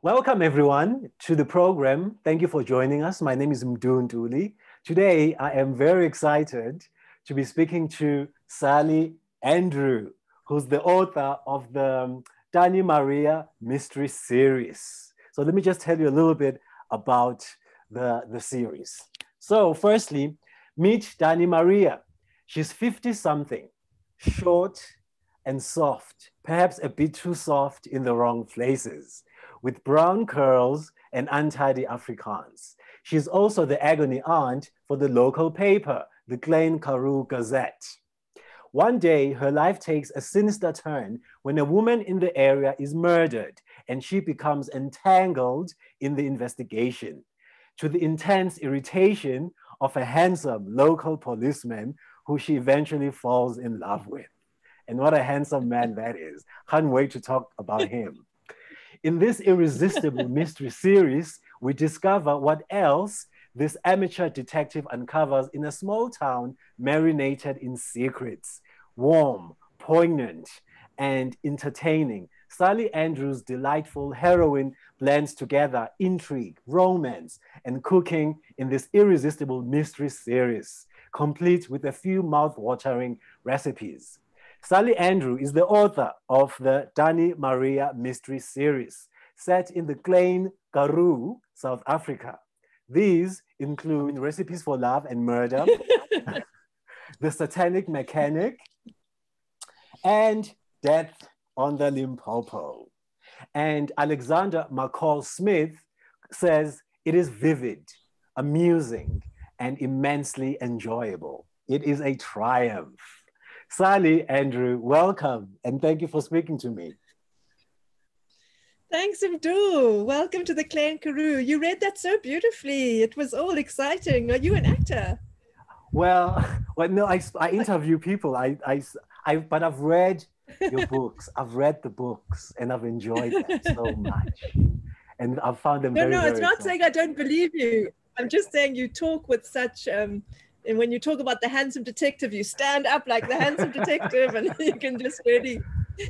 Welcome everyone to the program. Thank you for joining us. My name is Mdunduli. Today, I am very excited to be speaking to Sally Andrew, who's the author of the Dani Maria mystery series. So let me just tell you a little bit about the series. So firstly, meet Dani Maria. She's 50-something, short and soft, perhaps a bit too soft in the wrong places, with brown curls and untidy Afrikaans. She's also the agony aunt for the local paper, the Klein Karoo Gazette. One day, her life takes a sinister turn when a woman in the area is murdered and she becomes entangled in the investigation, to the intense irritation of a handsome local policeman who she eventually falls in love with. And what a handsome man that is. Can't wait to talk about him. In this irresistible mystery series, we discover what else this amateur detective uncovers in a small town marinated in secrets. Warm, poignant, and entertaining, Sally Andrews' delightful heroine blends together intrigue, romance, and cooking in this irresistible mystery series, complete with a few mouth-watering recipes. Sally Andrew is the author of the Dani Maria mystery series, set in the Klein Karoo, South Africa. These include Recipes for Love and Murder, The Satanic Mechanic, and Death on the Limpopo. And Alexander McCall Smith says it is vivid, amusing, and immensely enjoyable. It is a triumph. Sally, Andrew, welcome, and thank you for speaking to me. Thanks, Mdu. Welcome to the Klein Karoo. You read that so beautifully. It was all exciting. Are you an actor? Well, no, I interview people. But I've read your books. I've read the books, and I've enjoyed them so much. And I've found them very, No, it's not exciting. saying I don't believe you. I'm just saying you talk with such... and when you talk about the handsome detective, you stand up like the handsome detective, and you can just really,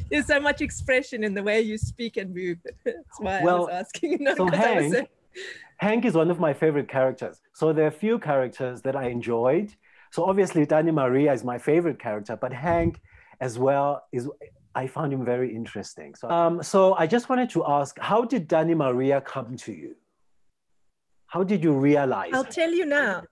there's so much expression in the way you speak and move. That's why I was asking. So Hank is one of my favorite characters. So there are a few characters that I enjoyed. So obviously Dani Maria is my favorite character, but Hank as well I found him very interesting. So I just wanted to ask, how did Dani Maria come to you? How did you realize? I'll tell you now.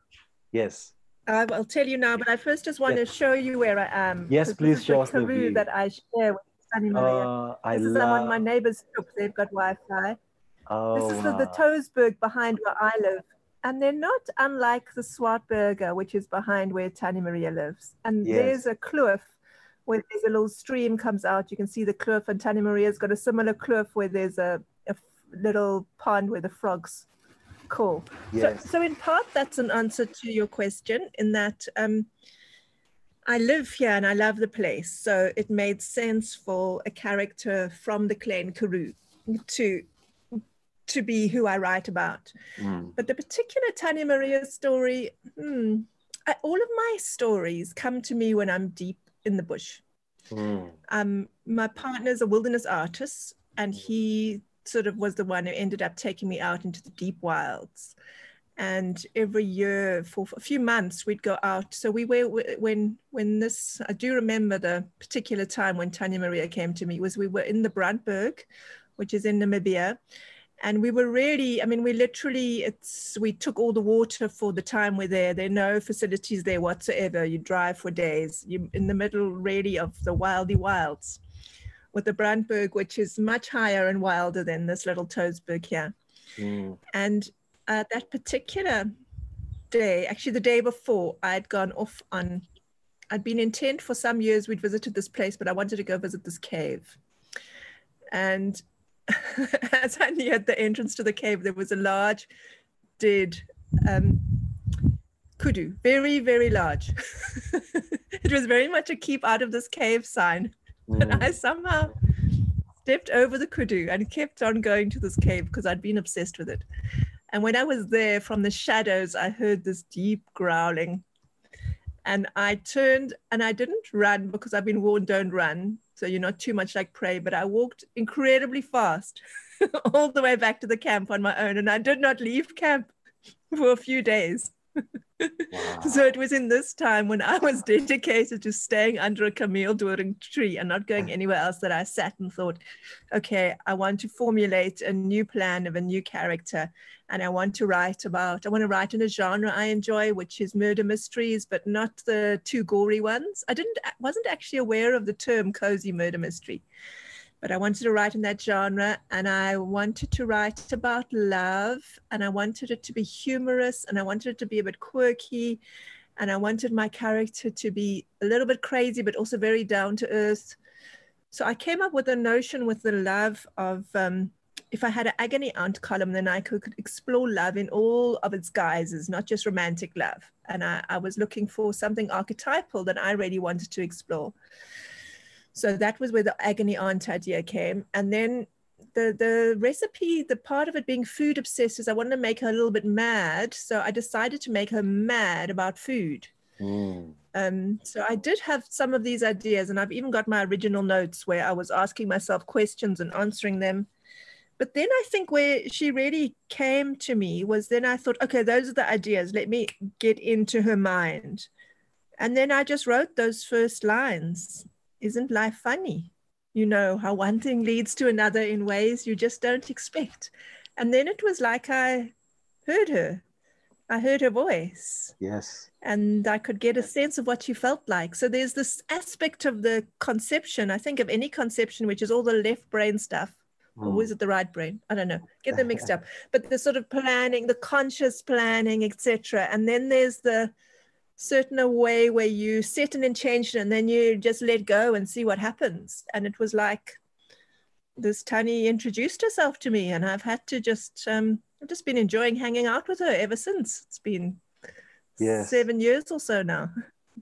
Yes. I'll tell you now, but I first just want to show you where I am. Yes, please show us the view. That I share with Dani Maria. I'm on my neighbor's stoop. They've got Wi-Fi. This is the Toesberg behind where I live. And they're not unlike the Swartberger, which is behind where Tannie Maria lives. And there's a kloof where there's a little stream comes out. You can see the kloof, and Tannie Maria's got a similar kloof where there's a little pond where the frogs. Cool. Yes. So in part, that's an answer to your question in that I live here and I love the place. So it made sense for a character from the Klein Karoo to be who I write about. But the particular Tannie Maria story, all of my stories come to me when I'm deep in the bush. My partner's a wilderness artist, and he sort of was the one who ended up taking me out into the deep wilds. And every year for a few months we'd go out. So we were, when this, I do remember the particular time when Tannie Maria came to me, we were in the Brandberg, which is in Namibia. And we were really, I mean, we took all the water for the time we're there. There are no facilities there whatsoever. You drive for days. You're in the middle really of the wilds, with the Brandberg, which is much higher and wilder than this little Toesberg here. And that particular day, actually the day before, I'd gone off I'd been intent for some years, we'd visited this place, but I wanted to go visit this cave. And as I neared the entrance to the cave, there was a large, dead kudu, very, very large. It was very much a keep out of this cave sign. But I somehow stepped over the kudu and kept on going to this cave because I'd been obsessed with it. And when I was there, from the shadows, I heard this deep growling. And I turned, and I didn't run because I've been warned, don't run. So you're not too much like prey, but I walked incredibly fast all the way back to the camp on my own. And I did not leave camp for a few days. Wow. So it was in this time when I was dedicated to staying under a cameel-doring tree and not going anywhere else that I sat and thought, okay, I want to formulate a new plan of a new character. And I want to write in a genre I enjoy, which is murder mysteries, but not the too gory ones. Wasn't actually aware of the term cozy murder mystery. But I wanted to write in that genre, and I wanted to write about love, and I wanted it to be humorous, and I wanted it to be a bit quirky, and I wanted my character to be a little bit crazy, but also very down to earth. So I came up with a notion with the love of, if I had an agony aunt column, then I could explore love in all of its guises, not just romantic love. And I was looking for something archetypal that I really wanted to explore. So that was where the agony aunt idea came. And then the recipe, the part of it being food obsessed, is I wanted to make her a little bit mad. So I decided to make her mad about food. So I did have some of these ideas, and I've even got my original notes where I was asking myself questions and answering them. But then I think where she really came to me was then I thought, okay, those are the ideas. Let me get into her mind. And then I just wrote those first lines. Isn't life funny? You know, how one thing leads to another in ways you just don't expect. And then it was like I heard her. I heard her voice. Yes. And I could get a sense of what she felt like. So there's this aspect of the conception, I think of any conception, which is all the left brain stuff. Or was it the right brain? I don't know. Get them mixed up. But the sort of planning, the conscious planning, etc. And then there's the certain way where you set an intention and then you just let go and see what happens. And it was like this Tannie introduced herself to me, and I've had to I've just been enjoying hanging out with her ever since. It's been 7 years or so now.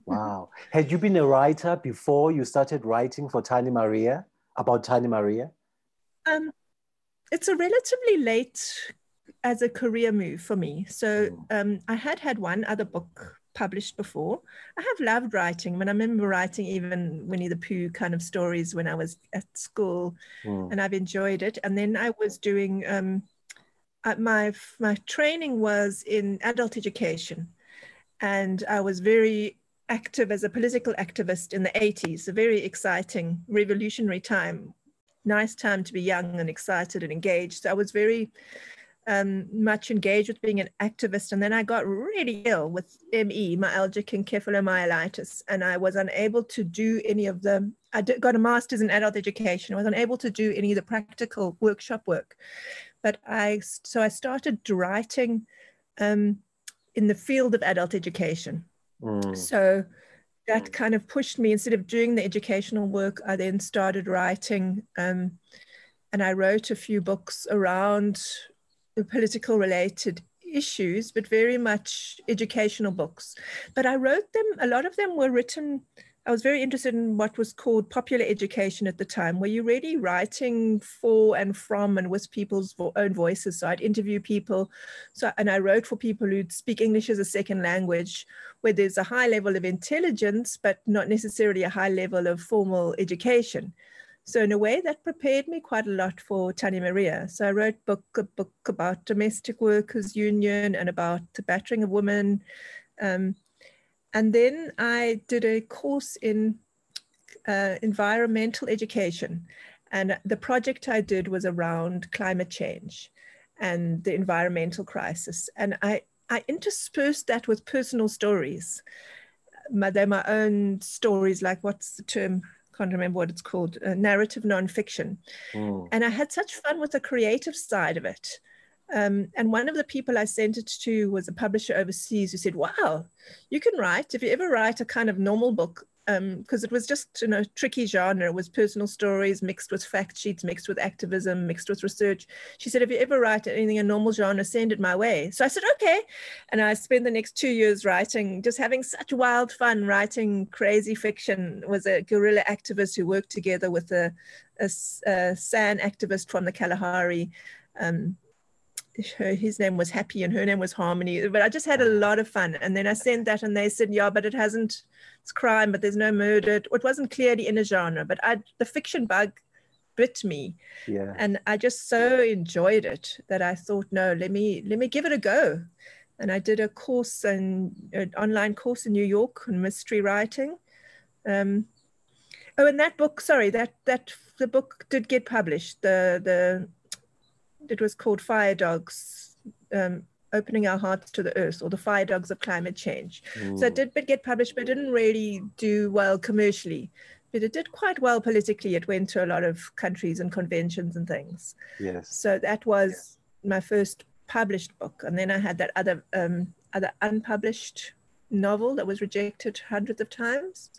Wow. Had you been a writer before you started writing for Dani Maria, about Dani Maria? It's a relatively late as a career move for me. So I had one other book published before. I have loved writing. I mean, I remember writing even Winnie the Pooh kind of stories when I was at school, and I've enjoyed it. And then I was doing, my training was in adult education, and I was very active as a political activist in the 80s, a very exciting revolutionary time, nice time to be young and excited and engaged. So I was very much engaged with being an activist. And then I got really ill with ME, myalgic encephalomyelitis, and I was unable to do any of got a master's in adult education. I was unable to do any of the practical workshop work. But I started writing in the field of adult education. So that kind of pushed me. Instead of doing the educational work, I then started writing, and I wrote a few books around the political related issues, but very much educational books. But I wrote them, a lot of them were written, I was very interested in what was called popular education at the time, where you're really writing for and from and with people's own voices. So I'd interview people. And I wrote for people who speak English as a second language, where there's a high level of intelligence, but not necessarily a high level of formal education. So in a way that prepared me quite a lot for Tannie Maria. So I wrote a book about domestic workers union and about the battering of women. And then I did a course in environmental education. And the project I did was around climate change and the environmental crisis. And I interspersed that with personal stories. They're my own stories, like what's the term? Can't remember what it's called, narrative nonfiction. And I had such fun with the creative side of it. And one of the people I sent it to was a publisher overseas who said, wow, you can write, if you ever write a kind of normal book, because it was just, tricky genre. It was personal stories mixed with fact sheets, mixed with activism, mixed with research. She said, if you ever write anything in normal genre, send it my way. So I said, okay. And I spent the next 2 years writing, just having such wild fun writing crazy fiction. It was a guerrilla activist who worked together with a San activist from the Kalahari. His name was Happy and her name was Harmony, but I just had a lot of fun. And then I sent that and they said, yeah, but it's crime, but there's no murder. It wasn't clearly in a genre, but the fiction bug bit me. Yeah. And I just so enjoyed it that I thought, no, let me give it a go. And I did a course, an online course in New York on mystery writing. And that book, sorry, that the book did get published. It was called Fire Dogs, Opening Our Hearts to the Earth, or The Fire Dogs of Climate Change. So it did get published, but it didn't really do well commercially. But it did quite well politically. It went to a lot of countries and conventions and things. Yes. So that was my first published book. And then I had that other unpublished novel that was rejected hundreds of times.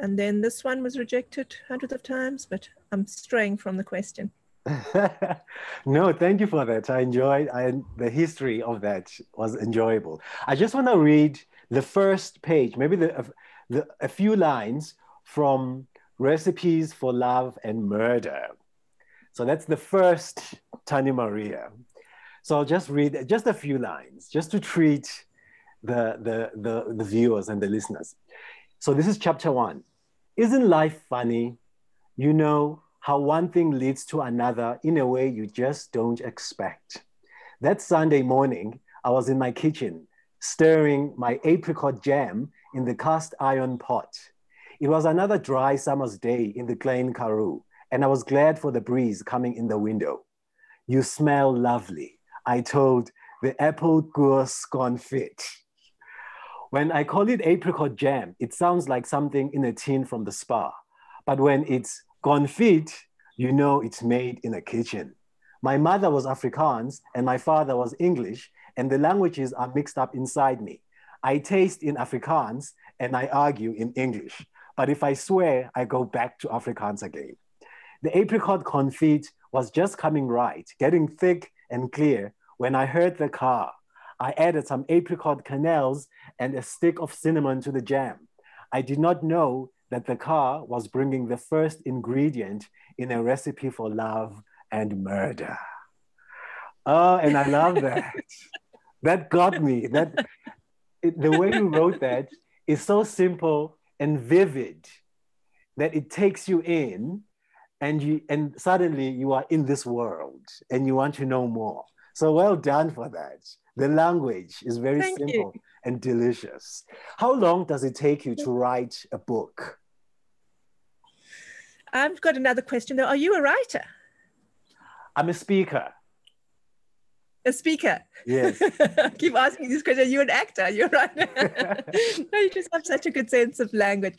And then this one was rejected hundreds of times, but I'm straying from the question. No, thank you for that. I enjoyed the history of that was enjoyable. I just want to read the first page, maybe a few lines from Recipes for Love and Murder. So that's the first Tannie Maria. So I'll just read just a few lines, just to treat the viewers and the listeners. So this is chapter 1. Isn't life funny? You know how one thing leads to another in a way you just don't expect. That Sunday morning, I was in my kitchen, stirring my apricot jam in the cast iron pot. It was another dry summer's day in the Klein Karoo, and I was glad for the breeze coming in the window. You smell lovely, I told the apple goose confit. When I call it apricot jam, it sounds like something in a tin from the spa. But when it's confit, you know it's made in a kitchen. My mother was Afrikaans and my father was English, and the languages are mixed up inside me. I taste in Afrikaans and I argue in English. But if I swear, I go back to Afrikaans again. The apricot confit was just coming right, getting thick and clear when I heard the car. I added some apricot kernels and a stick of cinnamon to the jam. I did not know that the car was bringing the first ingredient in a recipe for love and murder. Oh, and I love that. That got me. The way you wrote that is so simple and vivid that it takes you in, and suddenly you are in this world and you want to know more. So well done for that. The language is very simple and delicious. How long does it take you to write a book? I've got another question though. Are you a writer? I'm a speaker. A speaker? Yes. I keep asking this question. Are you an actor? You're right. No, you just have such a good sense of language.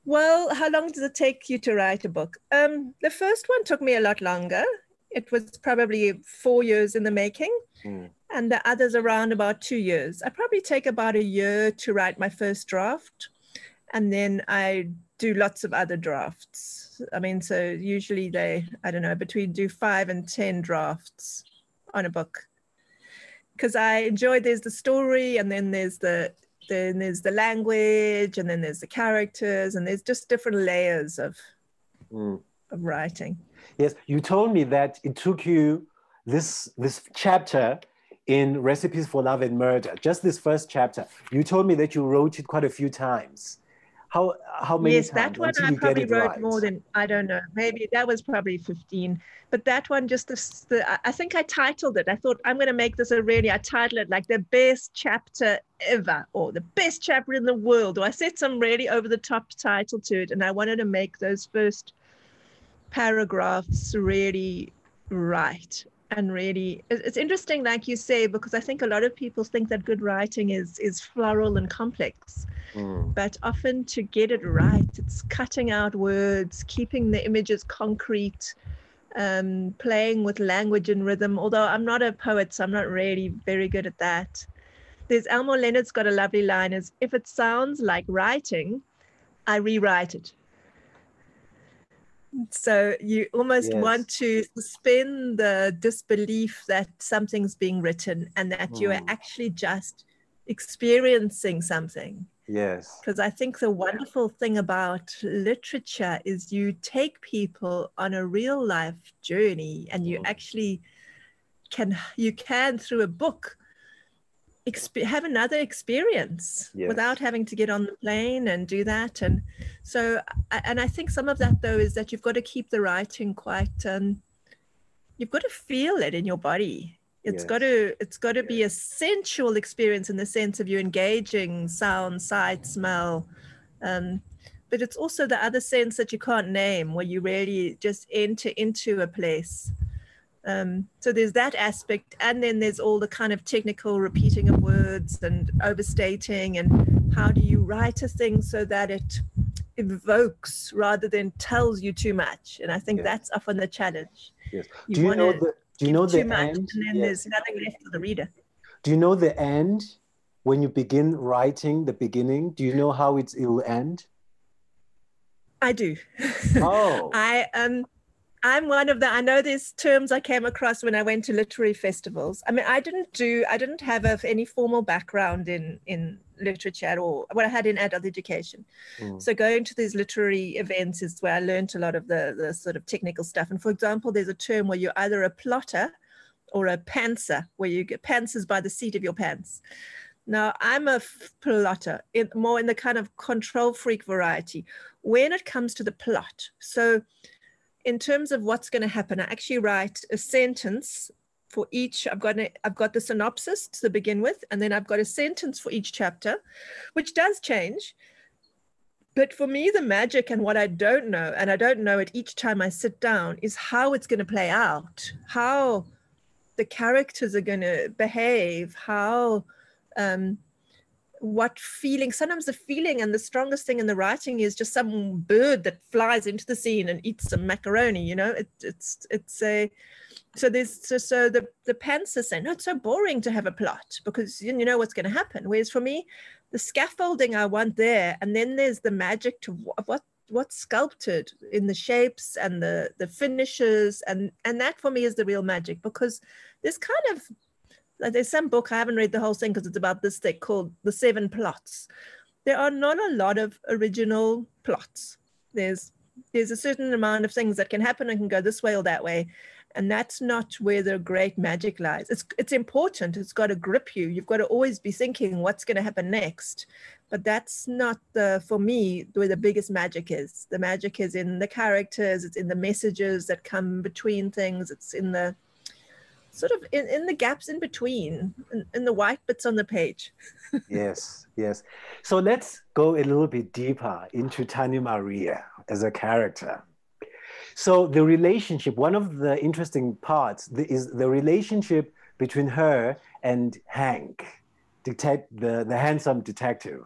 Well, how long does it take you to write a book? The first one took me a lot longer. It was probably 4 years in the making. And the others around about 2 years. I probably take about a year to write my first draft. And then I do lots of other drafts. I mean, so usually do 5 and 10 drafts on a book. Because I enjoy, there's the story, and then there's the language, and then there's the characters, and there's just different layers of writing. Yes, you told me that it took you this chapter in Recipes for Love and Murder, just this first chapter. You told me that you wrote it quite a few times. How many times? Yes, that one I probably wrote more than, I don't know, maybe that was probably 15. But that one, I think I titled it. I thought, I'm going to make this I titled it like the best chapter ever, or the best chapter in the world. Or I set some really over the top title to it. And I wanted to make those first paragraphs really right. And really, it's interesting, like you say, because I think a lot of people think that good writing is floral and complex. But often to get it right, it's cutting out words, keeping the images concrete, playing with language and rhythm. Although I'm not a poet, so I'm not really very good at that. There's Elmore Leonard's got a lovely line, is if it sounds like writing, I rewrite it. So you almost want to suspend the disbelief that something's being written and that you are actually just experiencing something. Yes. Because I think the wonderful thing about literature is you take people on a real life journey, and you actually can through a book have another experience without having to get on the plane and do that. And so, and I think some of that though is that you've got to keep the writing quite, you've got to feel it in your body. It's got to be a sensual experience in the sense of you engaging sound, sight, smell. But it's also the other sense that you can't name, where you really just enter into a place. So there's that aspect, and then there's all the kind of technical repeating of words and overstating, and how do you write a thing so that it evokes rather than tells you too much. And I think that's often the challenge. Yes. Do you know the much, end? and then there's nothing left for the reader. Do you know the end? When you begin writing the beginning, do you know how it will end? I do. Oh. I'm one of the, I know there's terms I came across when I went to literary festivals. I mean, I didn't have any formal background in literature at all, what I had in adult education. So going to these literary events is where I learned a lot of the sort of technical stuff. And for example, there's a term where you're either a plotter or a pantser, where you get pantsers by the seat of your pants. Now, I'm a plotter, more in the kind of control freak variety when it comes to the plot. So in terms of what's going to happen, I actually write a sentence for each. I've got the synopsis to begin with, and then I've got a sentence for each chapter, which does change. But for me, the magic and what I don't know, and I don't know it each time I sit down, is how it's going to play out, how the characters are going to behave, how what feeling. Sometimes the feeling and the strongest thing in the writing is just some bird that flies into the scene and eats some macaroni, you know. So the pantsers say, no, it's so boring to have a plot because you know what's going to happen. Whereas for me, the scaffolding I want there, and then there's the magic to what's sculpted in the shapes and the finishes, and that for me is the real magic, because there's some book, I haven't read the whole thing because it's about this thick, called The 7 Plots. There are not a lot of original plots. There's a certain amount of things that can happen and can go this way or that way. And that's not where the great magic lies. It's important. It's got to grip you. You've got to always be thinking what's going to happen next. But that's not, for me, where the biggest magic is. The magic is in the characters. It's in the messages that come between things. It's in the sort of in the gaps in between, in the white bits on the page. Yes. So let's go a little bit deeper into Dani Maria as a character. So the relationship, one of the interesting parts is the relationship between her and Hank, the handsome detective.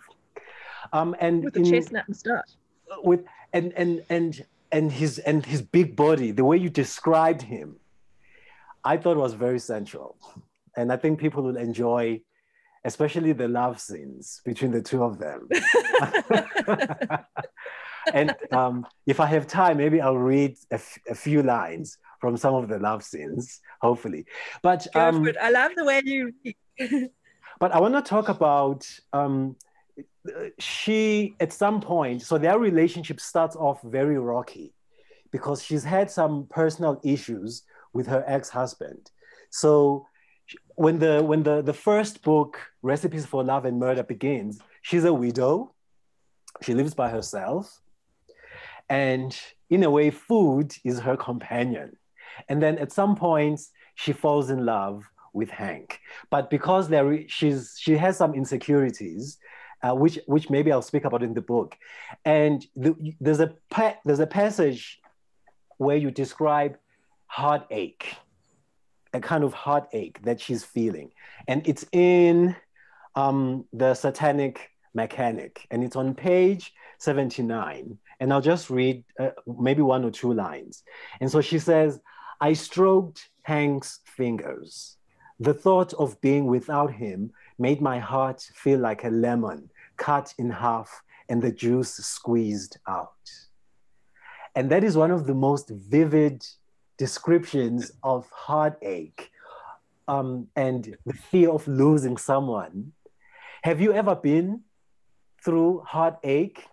And with the chestnut moustache. And his big body, the way you described him, I thought was very sensual. And I think people will enjoy, especially the love scenes between the two of them. And if I have time, maybe I'll read a few lines from some of the love scenes, hopefully. But I love the way you... But I want to talk about she, at some point, so their relationship starts off very rocky because she's had some personal issues with her ex-husband. So when the first book, Recipes for Love and Murder, begins, she's a widow. She lives by herself. And in a way, food is her companion. And then at some point, she falls in love with Hank. But because she has some insecurities, which maybe I'll speak about in the book. And there's a passage where you describe heartache, a kind of heartache that she's feeling. And it's in The Satanic Mechanic, and it's on page 79. And I'll just read maybe one or two lines. And so she says, I stroked Hank's fingers. The thought of being without him made my heart feel like a lemon cut in half and the juice squeezed out. And that is one of the most vivid descriptions of heartache and the fear of losing someone. Have you ever been through heartache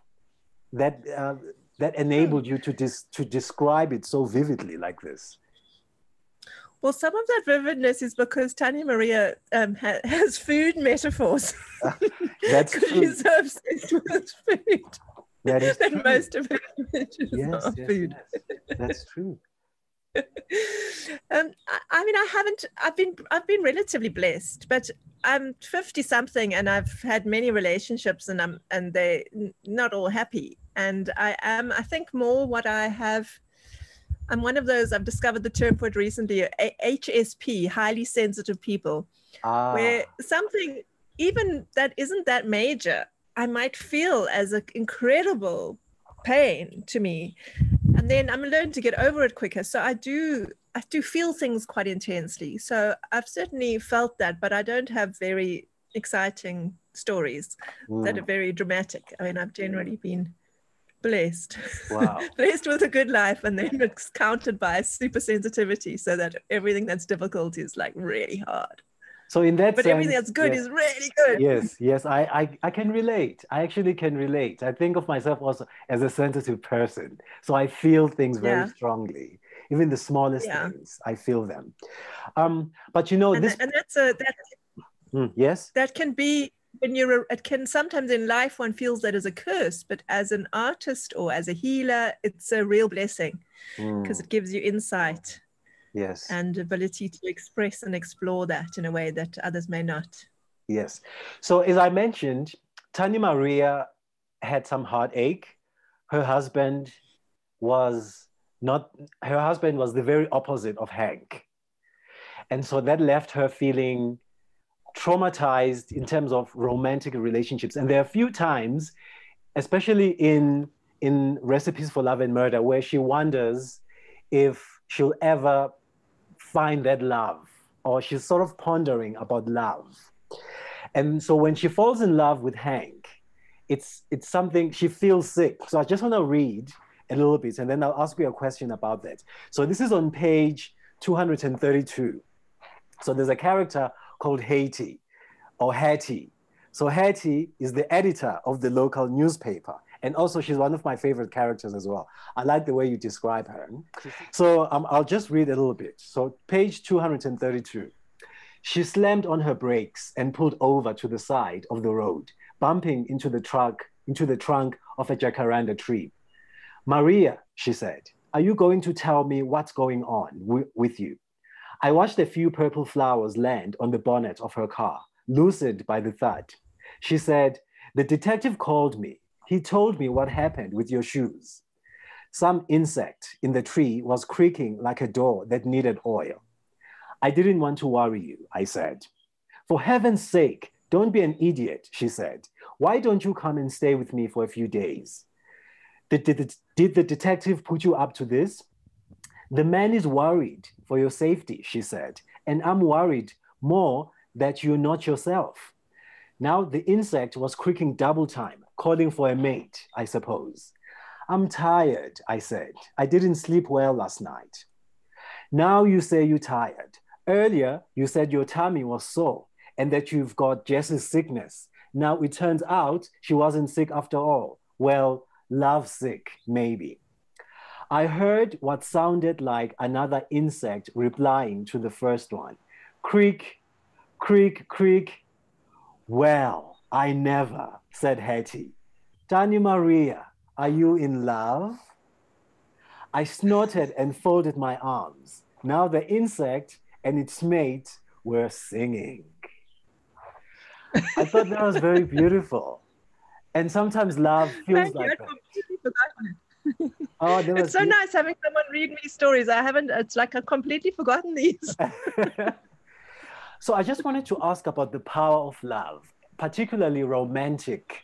that enabled you to describe it so vividly like this? Well, some of that vividness is because Dani Maria has food metaphors. That's true. She's so obsessed with food. That is true. Most of her images Yes, are yes, food. yes. That's true. I mean, I've been relatively blessed, but I'm 50 something and I've had many relationships and they're not all happy. And I think more what I have, I'm one of those, I've discovered the term for it recently, HSP, highly sensitive people, where something even that isn't that major, I might feel as an incredible pain to me. And then I'm learning to get over it quicker. So I do feel things quite intensely. So I've certainly felt that, but I don't have very exciting stories that are very dramatic. I mean, I've generally been blessed. Wow. Blessed with a good life, and then it's countered by super sensitivity, so that everything that's difficult is like really hard. So in that but sense, everything that's good is really good. Yes, I can relate. I actually can relate. I think of myself also as a sensitive person. So I feel things very strongly. Even the smallest things, I feel them. But you know, yes? That can be, it can sometimes in life one feels that as a curse, but as an artist or as a healer, it's a real blessing because it gives you insight. Yes. And ability to express and explore that in a way that others may not. Yes. So as I mentioned, Tannie Maria had some heartache. Her husband was the very opposite of Hank. And so that left her feeling traumatized in terms of romantic relationships. And there are a few times, especially in Recipes for Love and Murder, where she wonders if she'll ever find that love, or she's sort of pondering about love. And so when she falls in love with Hank, it's something, she feels sick. So I just want to read a little bit and then I'll ask you a question about that. So this is on page 232. So there's a character called Hattie or Hattie. So Hattie is the editor of the local newspaper. And also she's one of my favorite characters as well. I like the way you describe her. So I'll just read a little bit. So page 232. She slammed on her brakes and pulled over to the side of the road, bumping into the trunk of a jacaranda tree. Maria, she said, are you going to tell me what's going on with you? I watched a few purple flowers land on the bonnet of her car, lucid by the thud. She said, the detective called me. He told me what happened with your shoes. Some insect in the tree was creaking like a door that needed oil. I didn't want to worry you, I said. For heaven's sake, don't be an idiot, she said. Why don't you come and stay with me for a few days? Did the detective put you up to this? The man is worried for your safety, she said, and I'm worried more that you're not yourself. Now the insect was creaking double time, calling for a mate, I suppose. I'm tired, I said. I didn't sleep well last night. Now you say you're tired. Earlier, you said your tummy was sore and that you've got Jess's sickness. Now it turns out she wasn't sick after all. Well, love sick, maybe. I heard what sounded like another insect replying to the first one. Creak, creak, creak. Well, I never, said Hattie. Dani Maria, are you in love? I snorted and folded my arms. Now the insect and its mate were singing. I thought that was very beautiful. And sometimes love feels like that. Completely forgotten it. Oh, it's so nice having someone read me stories. It's like I've completely forgotten these. So I just wanted to ask about the power of love, particularly romantic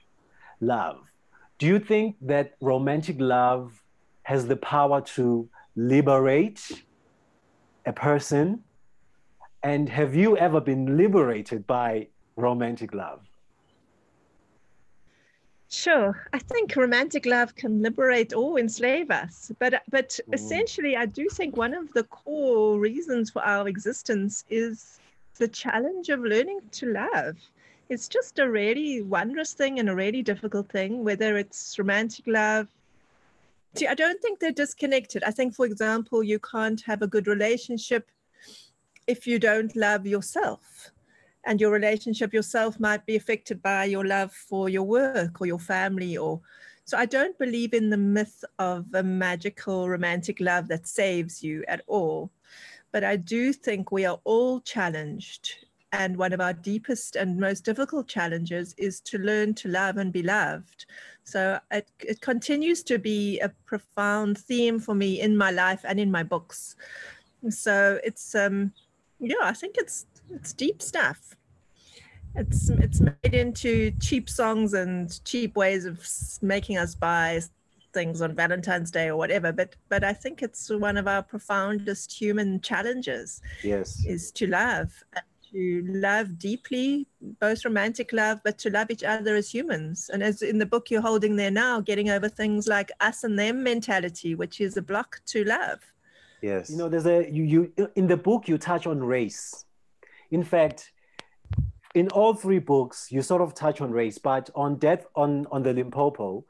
love. Do you think that romantic love has the power to liberate a person? And have you ever been liberated by romantic love? Sure. I think romantic love can liberate or enslave us. But essentially, I do think one of the core reasons for our existence is the challenge of learning to love. It's just a really wondrous thing and a really difficult thing, whether it's romantic love. See, I don't think they're disconnected. I think, for example, you can't have a good relationship if you don't love yourself, and your relationship yourself might be affected by your love for your work or your family. Or so I don't believe in the myth of a magical romantic love that saves you at all. But I do think we are all challenged. And one of our deepest and most difficult challenges is to learn to love and be loved. So it continues to be a profound theme for me in my life and in my books. So it's, I think it's deep stuff. It's made into cheap songs and cheap ways of making us buy things on Valentine's Day or whatever. But I think it's one of our profoundest human challenges. Yes. Is to love. To love deeply, both romantic love, but to love each other as humans. And as in the book you're holding there now, getting over things like us and them mentality, which is a block to love. Yes. You know, you in the book you touch on race. In fact, in all three books, you sort of touch on race, but on Death on the Limpopo,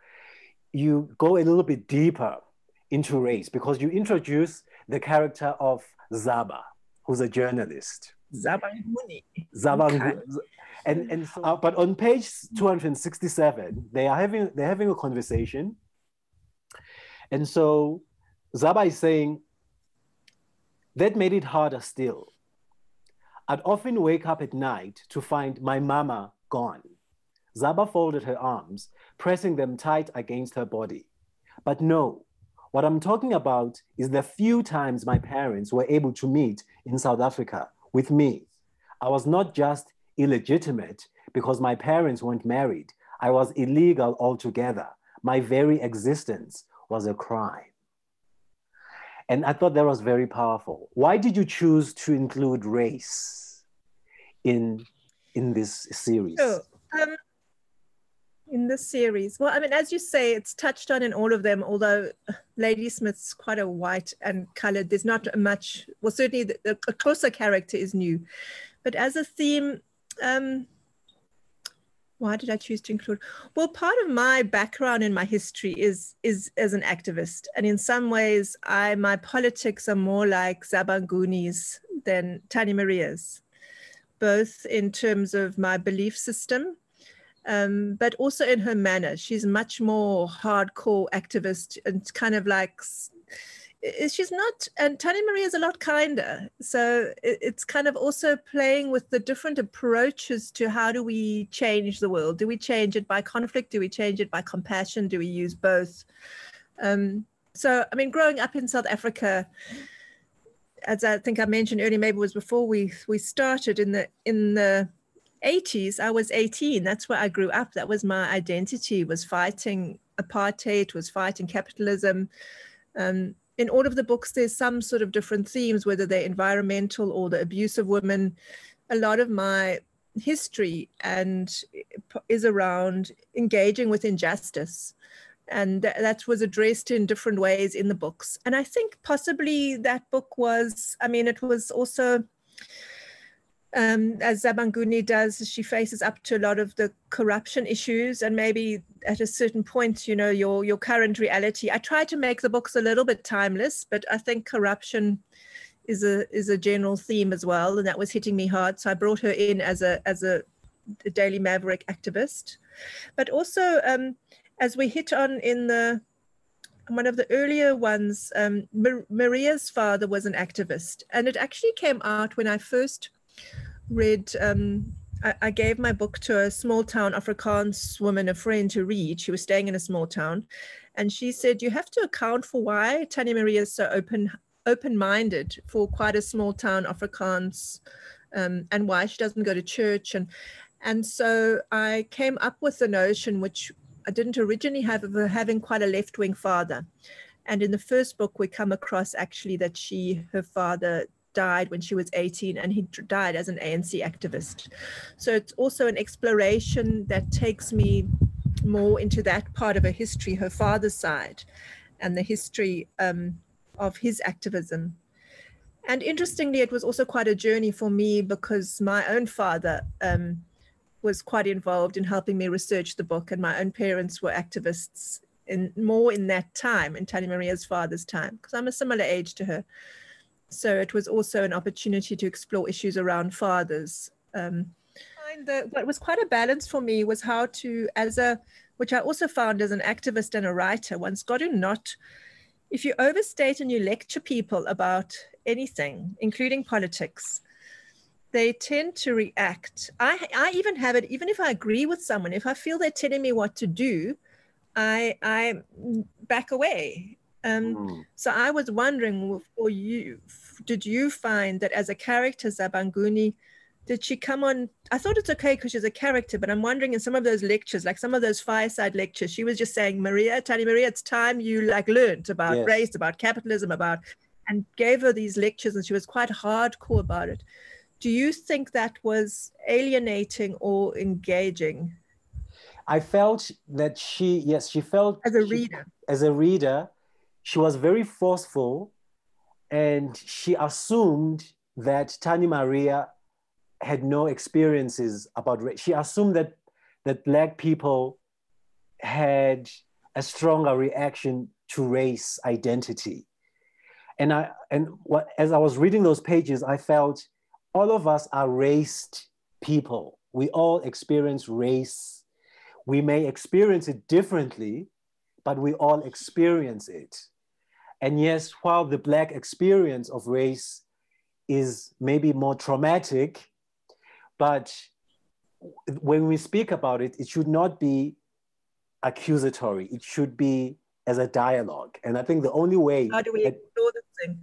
you go a little bit deeper into race because you introduce the character of Zaba, who's a journalist. Zabanguni. Okay. And so, but on page 267, they're having a conversation, and so Zaba is saying that made it harder still. I'd often wake up at night to find my mama gone. Zaba folded her arms, pressing them tight against her body. But no, what I'm talking about is the few times my parents were able to meet in South Africa with me. I was not just illegitimate because my parents weren't married. I was illegal altogether. My very existence was a crime. And I thought that was very powerful. Why did you choose to include race in this series? Oh, in this series, well, I mean, as you say, it's touched on in all of them, although Ladysmith's quite a white and colored. There's not much, well, certainly a closer character is new. But as a theme, why did I choose to include? Well, part of my background in my history is as an activist. And in some ways, my politics are more like Zabanguni's than Tannie Maria's, both in terms of my belief system, but also in her manner. She's much more hardcore activist and kind of like, she's not, and Tannie Maria is a lot kinder. So it's kind of also playing with the different approaches to how do we change the world? Do we change it by conflict? Do we change it by compassion? Do we use both? So, I mean, growing up in South Africa, as I think I mentioned earlier, maybe it was before we started in the 80s, I was 18. That's where I grew up. That was my identity, was fighting apartheid, was fighting capitalism. In all of the books, there's some sort of different themes, whether they're environmental or the abuse of women. A lot of my history is around engaging with injustice. And that was addressed in different ways in the books. And I think possibly that book was, I mean, it was also, as Zabanguni does, she faces up to a lot of the corruption issues, and maybe at a certain point, you know, your current reality. I try to make the books a little bit timeless, but I think corruption is a general theme as well, and that was hitting me hard. So I brought her in as a Daily Maverick activist, but also as we hit on in one of the earlier ones, Maria's father was an activist, and it actually came out when I first read, I gave my book to a small town Afrikaans woman, a friend, to read. She was staying in a small town, and she said, you have to account for why Tannie Maria is so open-minded for quite a small town Afrikaans, and why she doesn't go to church. And so I came up with the notion, which I didn't originally have, of her having quite a left-wing father. And in the first book, we come across actually that her father died when she was 18, and he died as an ANC activist. So it's also an exploration that takes me more into that part of her history, her father's side, and the history of his activism. And interestingly, it was also quite a journey for me because my own father was quite involved in helping me research the book, and my own parents were activists more in that time, in Tannie Maria's father's time, because I'm a similar age to her. So it was also an opportunity to explore issues around fathers. What was quite a balance for me was how to, which I also found as an activist and a writer, one's got to not, if you overstate and you lecture people about anything, including politics, they tend to react. I even have it, even if I agree with someone, if I feel they're telling me what to do, I back away. So I was wondering, for you, did you find that as a character, Zabanguni, did she come on? I thought it's okay because she's a character, but I'm wondering in some of those lectures, like some of those fireside lectures, she was just saying, Tannie Maria, it's time you like learned about race, about capitalism, and gave her these lectures, and she was quite hardcore about it. Do you think that was alienating or engaging? I felt that she felt as a reader, she was very forceful, and she assumed that Tannie Maria had no experiences about race. She assumed that Black people had a stronger reaction to race identity. And as I was reading those pages, I felt all of us are raced people. We all experience race. We may experience it differently, but we all experience it. And yes, while the Black experience of race is maybe more traumatic, but when we speak about it, it should not be accusatory. It should be as a dialogue. And I think the only way— how do we explore this thing?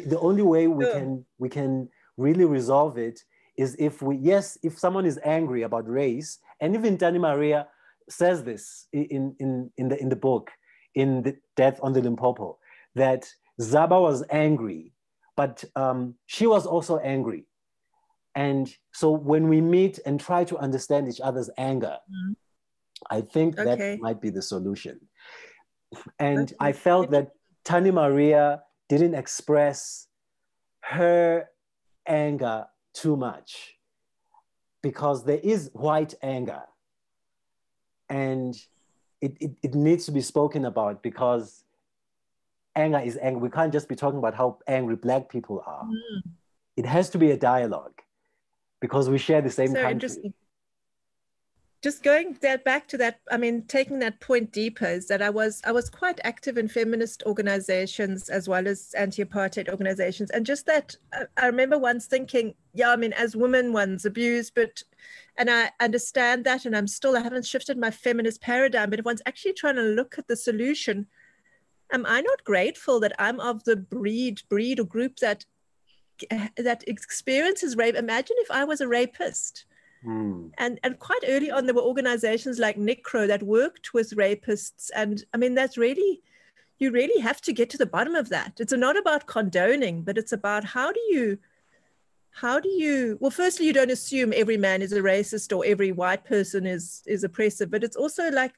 The only way we can really resolve it is if someone is angry about race, and even Dani Maria says this in the book, in the Death on the Limpopo, that Zaba was angry, but she was also angry. And so when we meet and try to understand each other's anger, I think that might be the solution. And I felt that Tannie Maria didn't express her anger too much, because there is white anger, and it needs to be spoken about, because anger is anger. We can't just be talking about how angry Black people are. It has to be a dialogue, because we share the same country. Interesting. Just going back to that, I mean, taking that point deeper, is that I was quite active in feminist organizations as well as anti-apartheid organizations. And just that, I remember once thinking, yeah, I mean, as women, one's abused, and I understand that, and I haven't shifted my feminist paradigm, but if one's actually trying to look at the solution, am I not grateful that I'm of the breed or group that experiences rape? Imagine if I was a rapist. And quite early on, there were organizations like NICRO that worked with rapists. And I mean, you really have to get to the bottom of that. It's not about condoning, but it's about how do you, well, firstly, you don't assume every man is a racist or every white person is oppressive, but it's also like,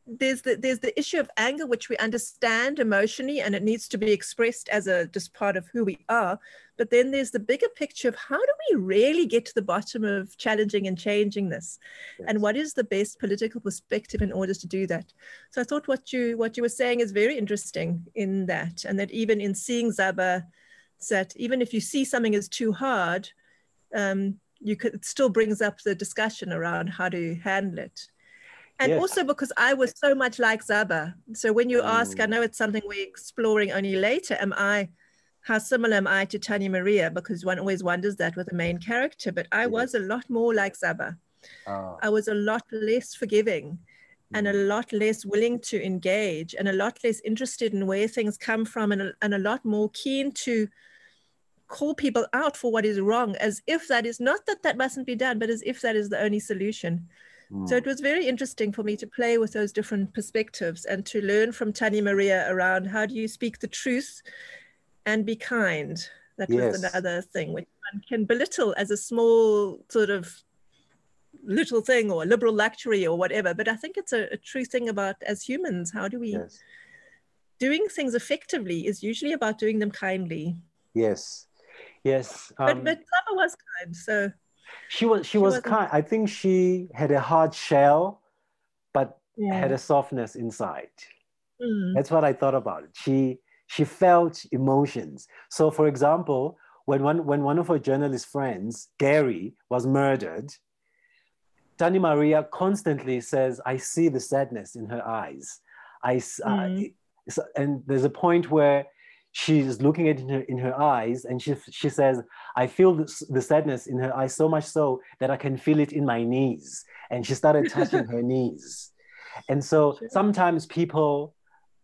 there's the issue of anger, which we understand emotionally, and it needs to be expressed as just part of who we are. But then there's the bigger picture of how do we really get to the bottom of challenging and changing this? Yes. And what is the best political perspective in order to do that? So I thought what you were saying is very interesting in that, and that even in seeing Zaba, that even if you see something is too hard, it still brings up the discussion around how to handle it. And also because I was so much like Zaba. So when you ask, I know it's something we're exploring only later, how similar am I to Tannie Maria? Because one always wonders that with the main character, but I was a lot more like Zaba. I was a lot less forgiving and a lot less willing to engage and a lot less interested in where things come from, and a lot more keen to call people out for what is wrong, as if that is not that mustn't be done, but as if that is the only solution. So it was very interesting for me to play with those different perspectives and to learn from Tannie Maria around how do you speak the truth and be kind. That was another thing which one can belittle as a small sort of little thing or a liberal luxury or whatever. But I think it's a true thing about as humans, how do we, doing things effectively is usually about doing them kindly. Yes. But Zaba was kind, so. She was kind. I think she had a hard shell, but had a softness inside. That's what I thought about it. she felt emotions. So for example, when one of her journalist friends, Gary, was murdered, Dani Maria constantly says, I see the sadness in her eyes. And there's a point where she's looking at it in her eyes, and she says, I feel the sadness in her eyes so much so that I can feel it in my knees. And she started touching her knees. And so sometimes people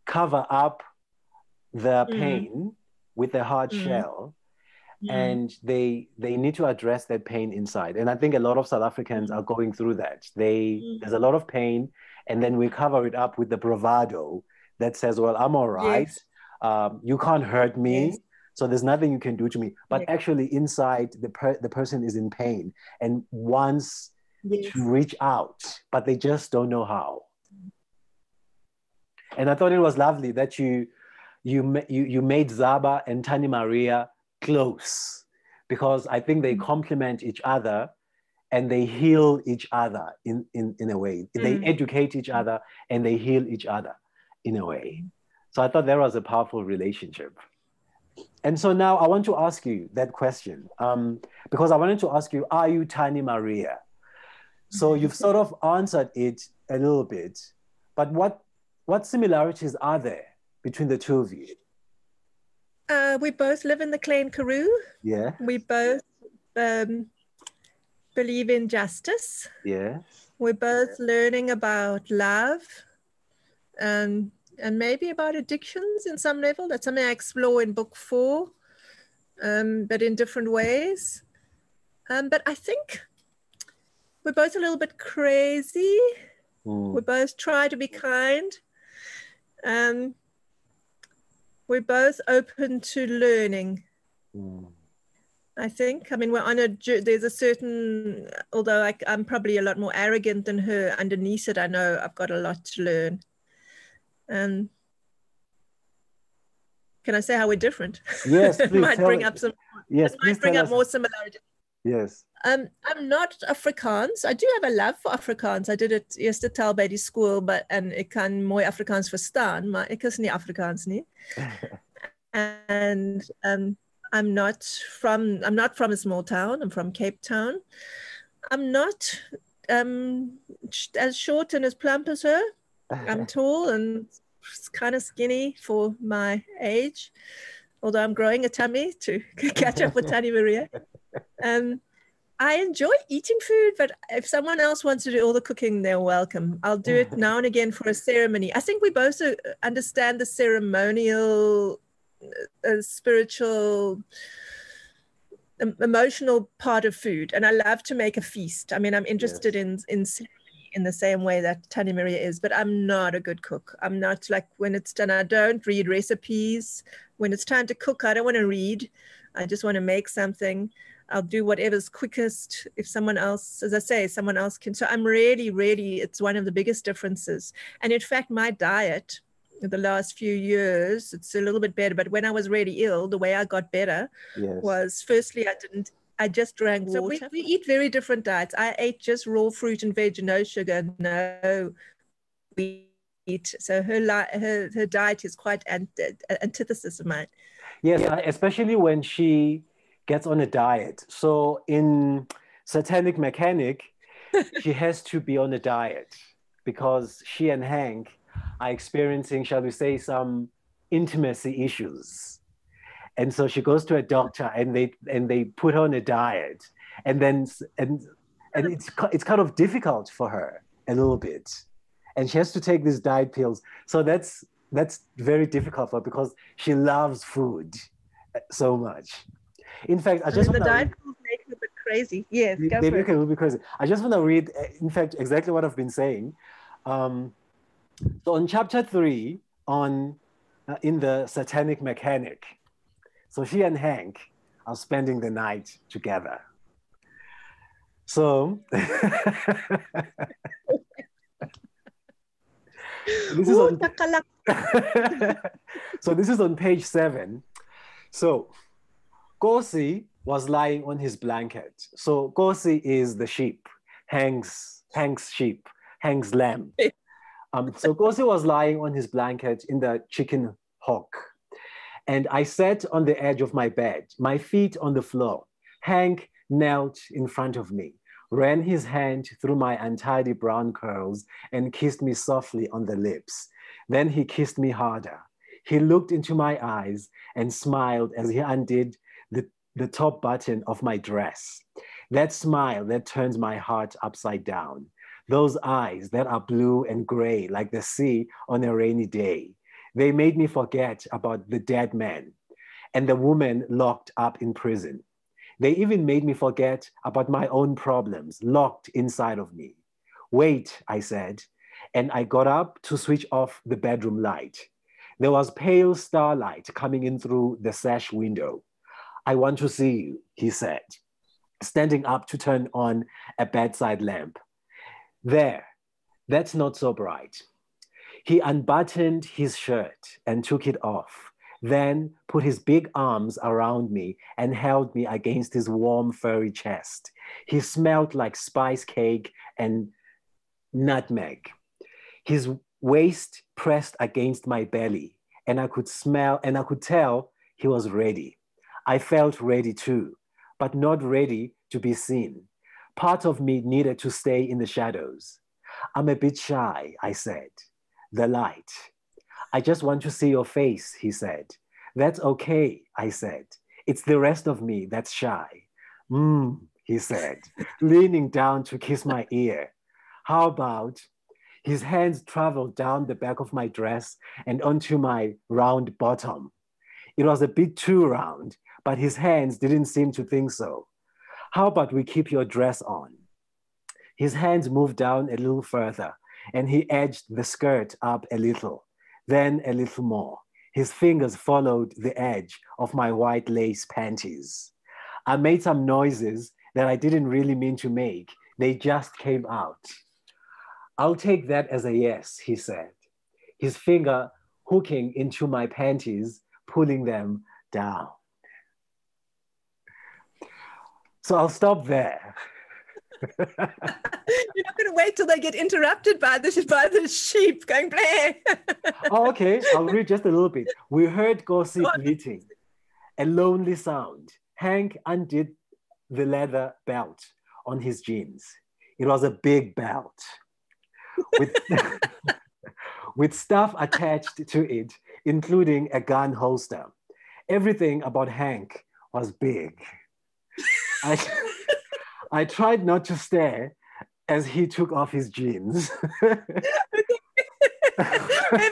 cover up the pain with a hard shell, and they need to address that pain inside. And I think a lot of South Africans are going through that. There's a lot of pain, and then we cover it up with the bravado that says, well, I'm all right. Yes. You can't hurt me. Yes. So there's nothing you can do to me. But actually inside, the person is in pain and wants to reach out, but they just don't know how. And I thought it was lovely that you made Zaba and Tannie Maria close, because I think they complement each other and they heal each other in a way. They educate each other and they heal each other in a way. So I thought that was a powerful relationship. And so now I want to ask you that question, because I wanted to ask you, are you Tannie Maria? So you've sort of answered it a little bit, but what similarities are there between the two of you? We both live in the Klein Karoo. Yeah. We both believe in justice. Yeah. We're both learning about love and maybe about addictions in some level. That's something I explore in book 4, but in different ways. But I think we're both a little bit crazy. We both try to be kind. We're both open to learning. I think. I mean, we're on there's a certain, although I'm probably a lot more arrogant than her, underneath it, I know I've got a lot to learn. Can I say how we're different? Yes, please. It might bring up some. Yes, it might bring up more similarities. Yes. I'm not Afrikaans. I do have a love for Afrikaans. I did it yesterday by the school, and ik kan mooi Afrikaans verstaan, maar ek is nie Afrikaans nie. And I'm not from a small town. I'm from Cape Town. I'm not as short and as plump as her. I'm tall and kind of skinny for my age, although I'm growing a tummy to catch up with Dani Maria. I enjoy eating food, but if someone else wants to do all the cooking, they're welcome. I'll do it now and again for a ceremony. I think we both understand the ceremonial, spiritual, emotional part of food. And I love to make a feast. I mean, I'm interested in ceremony in the same way that Dani Maria is, but I'm not a good cook. I'm not, like, when it's done, I don't read recipes. When it's time to cook, I don't want to read. I just want to make something. I'll do whatever's quickest. If someone else, as I say, someone else can. So I'm really, it's one of the biggest differences. And in fact, my diet the last few years, it's a little bit better. But when I was really ill, the way I got better was, firstly, I just drank water. So we eat very different diets. I ate just raw fruit and veg, no sugar, no wheat. So her diet is quite antithesis of mine. Yes, especially when she gets on a diet. So in Satanic Mechanic, she has to be on a diet because she and Hank are experiencing, shall we say, some intimacy issues. And so she goes to a doctor and they put her on a diet. And then it's kind of difficult for her a little bit. And she has to take these diet pills. So that's very difficult for her because she loves food so much. In fact, I just want to the diet pills make me a bit crazy. Yes, they make her a bit crazy. I just want to read, in fact, exactly what I've been saying. So on chapter 3, in the Satanic Mechanic, so she and Hank are spending the night together. So this is on page 7. So Kosi was lying on his blanket. So Kosi is the sheep, Hank's sheep, Hank's lamb. So Kosi was lying on his blanket in the chicken hock. And I sat on the edge of my bed, my feet on the floor. Hank knelt in front of me, ran his hand through my untidy brown curls and kissed me softly on the lips. Then he kissed me harder. He looked into my eyes and smiled as he undid the top button of my dress. That smile that turns my heart upside down. Those eyes that are blue and gray like the sea on a rainy day. They made me forget about the dead man and the woman locked up in prison. They even made me forget about my own problems locked inside of me. Wait, I said, and I got up to switch off the bedroom light. There was pale starlight coming in through the sash window. I want to see you, he said, standing up to turn on a bedside lamp. There, that's not so bright. He unbuttoned his shirt and took it off, then put his big arms around me and held me against his warm, furry chest. He smelled like spice cake and nutmeg. His waist pressed against my belly, and I could tell he was ready. I felt ready too, but not ready to be seen. Part of me needed to stay in the shadows. I'm a bit shy, I said. The light. I just want to see your face, he said. That's okay, I said. It's the rest of me that's shy. He said, leaning down to kiss my ear. How about? His hands traveled down the back of my dress and onto my round bottom. It was a bit too round, but his hands didn't seem to think so. How about we keep your dress on? His hands moved down a little further, and he edged the skirt up a little, then a little more. His fingers followed the edge of my white lace panties. I made some noises that I didn't really mean to make. They just came out. I'll take that as a yes, he said, his finger hooking into my panties, pulling them down. So I'll stop there. You're not going to wait till they get interrupted by the sheep going bleh. Oh, okay. I'll read just a little bit. We heard Gossip bleating, a lonely sound. Hank undid the leather belt on his jeans. It was a big belt with stuff attached to it, including a gun holster. Everything about Hank was big. I tried not to stare as he took off his jeans. Maybe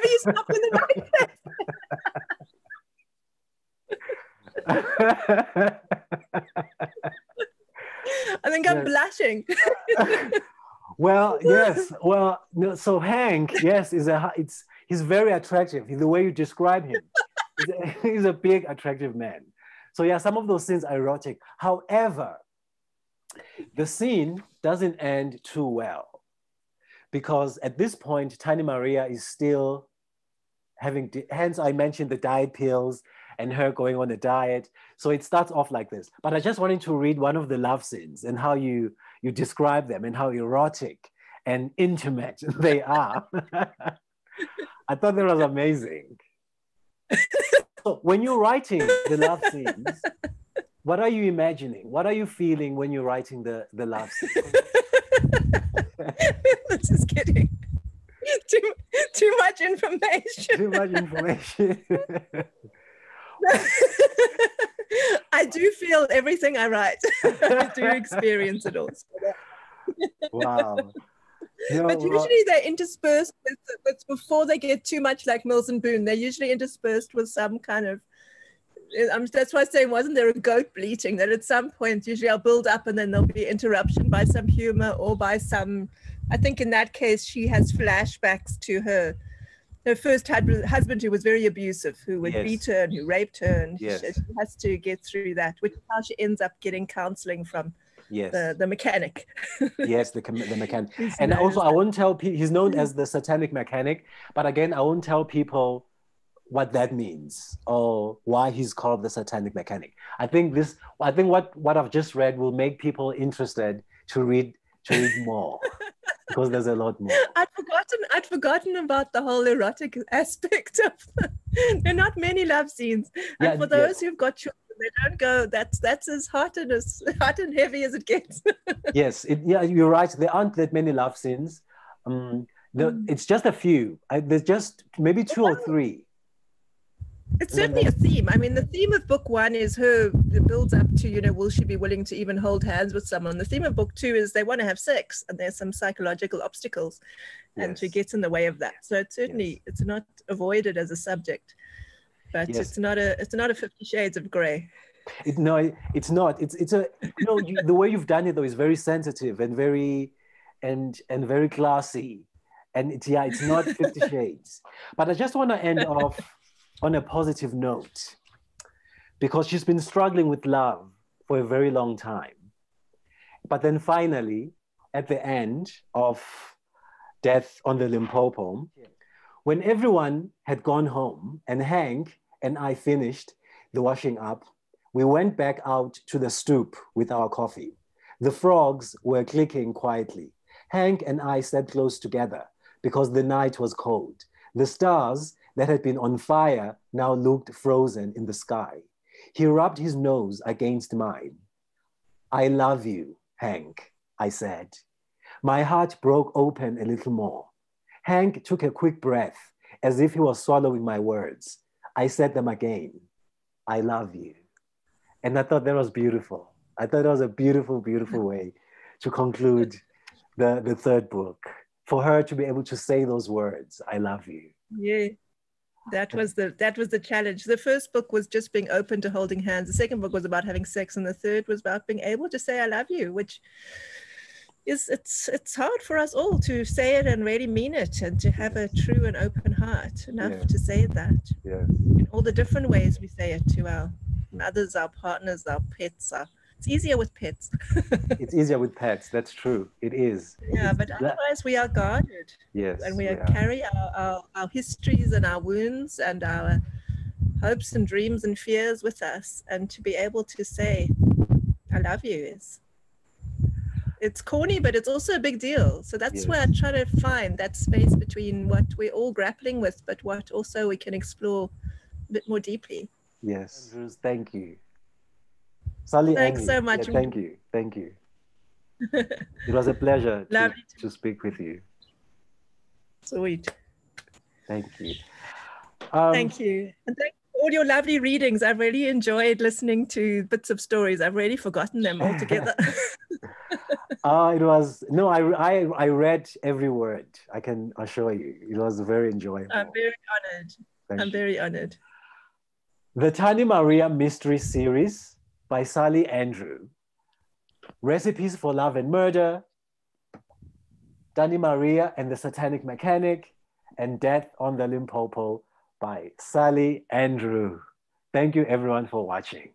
you stopped in the right I think I'm blushing. Well, yes. Well, no, so Hank, yes, he's very attractive. The way you describe him, he's a big, attractive man. So yeah, some of those scenes are erotic. However, the scene doesn't end too well because at this point, Tannie Maria is still having, hence I mentioned the diet pills and her going on a diet. So it starts off like this. But I just wanted to read one of the love scenes and how you describe them and how erotic and intimate they are. I thought that was amazing. So when you're writing the love scenes, what are you imagining? What are you feeling when you're writing the love scenes? This is kidding. Too much information. Too much information. I do feel everything I write. I do experience it all. Wow. No, but usually they're interspersed with, before they get too much like Mills and Boone, they're usually interspersed with some kind of, that's why I say, wasn't there a goat bleating? That at some point, usually I'll build up and then there'll be interruption by some humor or by some, I think in that case, she has flashbacks to her first husband who was very abusive, who would beat her and who raped her. And she has to get through that, which is how she ends up getting counseling from the mechanic. Yes, the mechanic. And also I won't tell people, he's known as the satanic mechanic, but again, I won't tell people what that means or why he's called the satanic mechanic. I think what I've just read will make people interested to read more. because there's a lot more. I'd forgotten about the whole erotic aspect of there are not many love scenes. And for those who've got children, they don't go, that's as hot and heavy as it gets. Yes, you're right. There aren't that many love scenes. It's just a few. There's just maybe 2 or 3. It's certainly a theme. I mean, the theme of book 1 is it builds up to, will she be willing to even hold hands with someone? The theme of book 2 is they want to have sex, and there's some psychological obstacles and she gets in the way of that. So it's certainly, it's not avoided as a subject, but it's not a 50 Shades of Grey. No, it's not. It's the way you've done it though is very sensitive and very very classy, and it's not 50 Shades. But I just want to end off on a positive note, because she's been struggling with love for a very long time. But then finally, at the end of Death on the Limpopo, when everyone had gone home and Hank and I finished the washing up, we went back out to the stoop with our coffee. The frogs were clicking quietly. Hank and I sat close together because the night was cold. The stars that had been on fire now looked frozen in the sky. He rubbed his nose against mine. "I love you, Hank," I said. My heart broke open a little more. Hank took a quick breath as if he was swallowing my words. I said them again. "I love you." And I thought that was beautiful. I thought it was a beautiful, beautiful way to conclude the 3rd book, for her to be able to say those words, "I love you." Yeah. That was the challenge. The first book was just being open to holding hands. The second book was about having sex, and the third was about being able to say "I love you," which is it's hard for us all to say it and really mean it, and to have a true and open heart enough to say that. Yeah. In all the different ways we say it to our mothers, our partners, our pets. It's easier with pets. It's easier with pets. That's true. It is. Yeah, but otherwise we are guarded. Yes. And we carry our histories and our wounds and our hopes and dreams and fears with us. And to be able to say, "I love you," it's corny, but it's also a big deal. So that's where I try to find that space between what we're all grappling with, but what also we can explore a bit more deeply. Yes. Andrews, thank you. Sally, thanks so much. Yeah, thank you. Thank you. It was a pleasure to speak with you. Sweet. Thank you. Thank you. And thank you for all your lovely readings. I've really enjoyed listening to bits of stories. I've really forgotten them altogether. I read every word. I can assure you. It was very enjoyable. I'm very honored. I'm very honored. The Dani Maria Mystery Series by Sally Andrew. Recipes for Love and Murder, Dani Maria and the Satanic Mechanic, and Death on the Limpopo by Sally Andrew. Thank you everyone for watching.